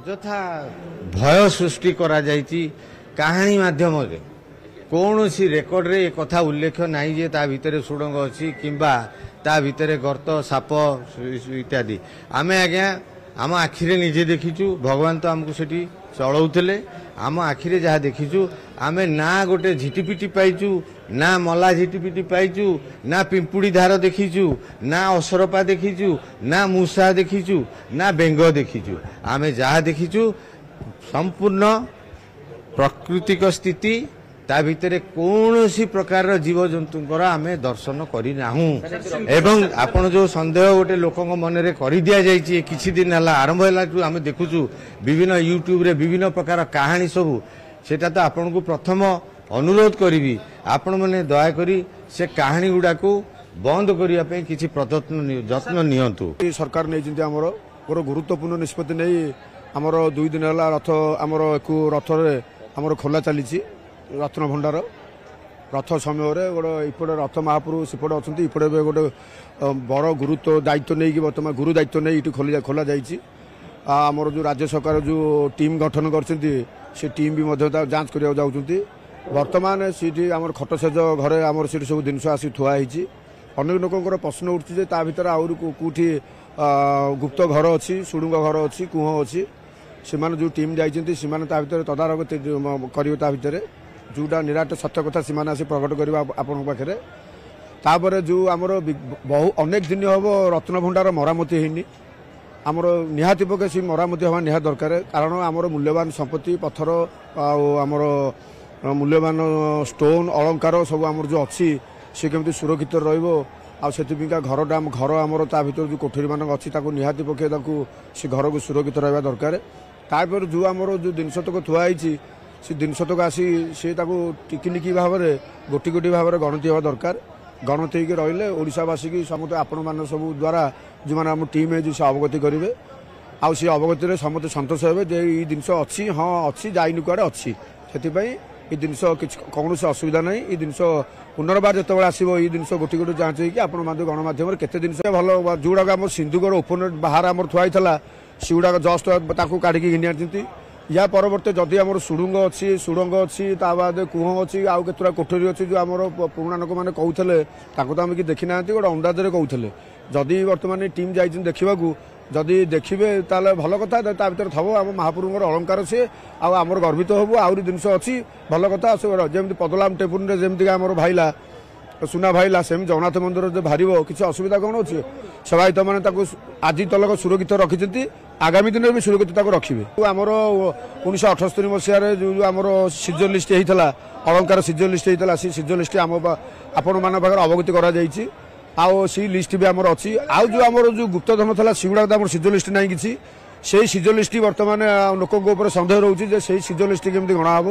अजथा भय सृष्टि करा जायछि कहानी माध्यम कौन सी रेकर्ड रे कथा उल्लेख नहीं जे ता भितर सुड़ंग अच्छी किंबा ता भितर गर्त साप इत्यादि आमे आज्ञा आम आखिरे निजे देखीचु भगवान तो आमको सेठी चलाउतले आम आखिरे जहाँ देखीचु आमे ना गोटे झिटिपिटी पाइचु ना मला झिटिपिटी पाइचु ना पिंपुड़ी धार देखीचु ना असरपा देखीचु ना मूषा देखीचु ना बेंग देखीचु आमे जहाँ देखीचु संपूर्ण प्राकृतिक स्थिति ता भितर कौनसी प्रकार जीव जंतुंकर आमे दर्शन करिनाहु एवं आपण जो संदेह गोटे लोक मन रे करि दिया जाइछि किछि दिन हला आरंभ हला आमे देखुछु विभिन्न यूट्यूब रे विभिन्न प्रकार कहानी सब सेटा तो आपण को प्रथम अनुरोध करी आपण माने दया करी से कहानी गुडा को बंद करिया पे किछि प्रयत्न जत्न नियंतु। सरकार नै चिंता हमरो गोर गुरुत्वपूर्ण निष्पत्ति नै हमरो 2 दिन हला रथ हमरो एकु रथ रे हमरो खोला चलीछि रत्न भंडार रथ समय गोटे इपटे रथ महाप्रभु सेपटे अच्छा इपटे गोटे बड़ गुरुत्व दायित्व नहीं कि बर्तमान गुरु दायित्व नहीं ये खोल जामर जो राज्य सरकार जो टीम गठन कर टीम भी जांच करा जाऊँगी बर्तमान सीटी आम खट सेज घरे आम से सब जिन आसी थुआई अनेक लोकर प्रश्न उठुचे भर आउरी कौटी गुप्त घर अच्छी सुड़ुंग घर अच्छी कुह अच्छी से जो टीम जाइए तदारख करें जोटा निराट सत्य कथा सीमाने आसी प्रकट करवा आपण पाखे तापर जो आमर बहु अनेक दिन हम रत्न भंडार मरामती होनी आमर निहाती पके सी मरामती हवा निहाती दरकार कारण आमर मूल्यवान संपत्ति पत्थर आमर मूल्यवान स्टोन अलंकार सब आमर जो अच्छी सी केमती सुरक्षित रहा घर आमर ता भीतर जो कोठरी मान अच्छी निहाती पके से घर को सुरक्षित रहा दरकार तापर जो आमर जो जिनस तक थुआई से जिनस तक आसी से टिकिनिकी भाव में गोटी गोटी भाव में गणति हवा दरकार गणति रही ओडावासी की समस्त आपण मान सब द्वारा जो मैंने आम टीम है से अवगति करेंगे आउ से अवगति समस्त सतोष हे ये जिनस अच्छी हाँ अच्छी जाइनि कुआड़े अच्छी से ये जिनस कौन असुविधा ना ये जिनस पुनर्बार जो आसो ये जिनस गोटी गोटी जांच होकर गणमाध्यम केते जिनस भल जोड़ा आम सिंधुगर ओपन बाहर आम थुआई से गुड़ाक जस्ट काढ़ी घिनी आनी या परवर्ती जदि आम सुड़ुंग अच्छी सुड़ंग अच्छी बाद कुह अच्छी आउ केतुरा कोठरी अच्छी जो आम पुराणा लोक मैंने कहते तो आम कि देखी ना गोटे अंदाजे कहते जदि बर्तमान टीम जाइए देखा जदि देखिए ताले भल कथा ता भर थब आम महाप्रभुर अलंकार सी आमर गर्वित हबू आहरी जिनस अच्छी भल कथा जमी पदलाम टेपुन जमी आम भाईला सुना भाईला सेम जगन्नाथ मंदिर जो भार किसी असुविधा कौन अच्छे सेवायत मैंने आज तलक सुरक्षित रखी आगामी दिन भी सुरक्षित रखिए आमर 1978 मसीह जो आमर सीजन लिस्ट होता अलंकार सीजन लिस्ट होता से सीजन लिस्ट आम आपण मान पाखे अवगति करा सी लिस्ट भी आमर अच्छी आउ जो आमर जो गुप्तधन था सेगुड़ा आम सीजन लिस्ट ना कि से सीजन लिस्ट बर्तमान लोक सन्देह रोचे से सीजन लिस्ट केमती गणाब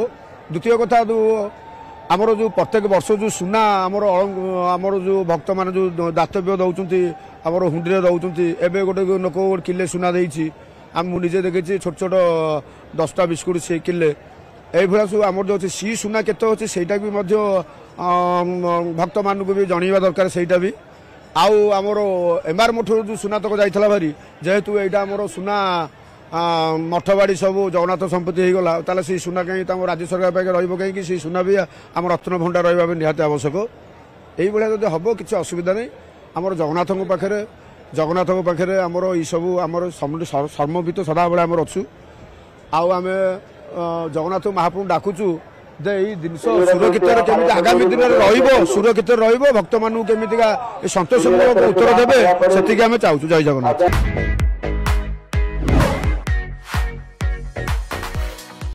द्वितीय कथा आमर जो प्रत्येक वर्ष जो सुना आमर जो भक्त मान जो दातव्य दौरान आमर हुंडी दौरान एवं गोटे लोक किले सुना देती आम मुझे देखी छोट छोट 10टा बिस्कुट से किले ये सब आमर जो अच्छे सी सुना केत अच्छे सहीटा भी भक्त मान भी जनवा दरकार सहीटा भी आउ आमर एमआर मठ जो सुना तक जाइला भारी जेहेतु यहाँ आमर सुना मठबाड़ी सब जगन्नाथ संपत्ति हो गला ताले से सुना कहीं राज्य सरकार पाखे रही से सुना भी आम रत्न भंडार रहा निहाती आवश्यक यही भाया जब हम किसी असुविधा नहीं आमर जगन्नाथ पाखे आमर ये सब आमर सर्मवित सदाबले आमर अच्छु आम जगन्नाथ महाप्रभु डाकुचु जे ये जिन सुरक्षित केमी आगामी दिन में सुरक्षित रही भक्त मानू केमी सतोष उत्तर देवे से आम चाहूँ। जय जगन्नाथ।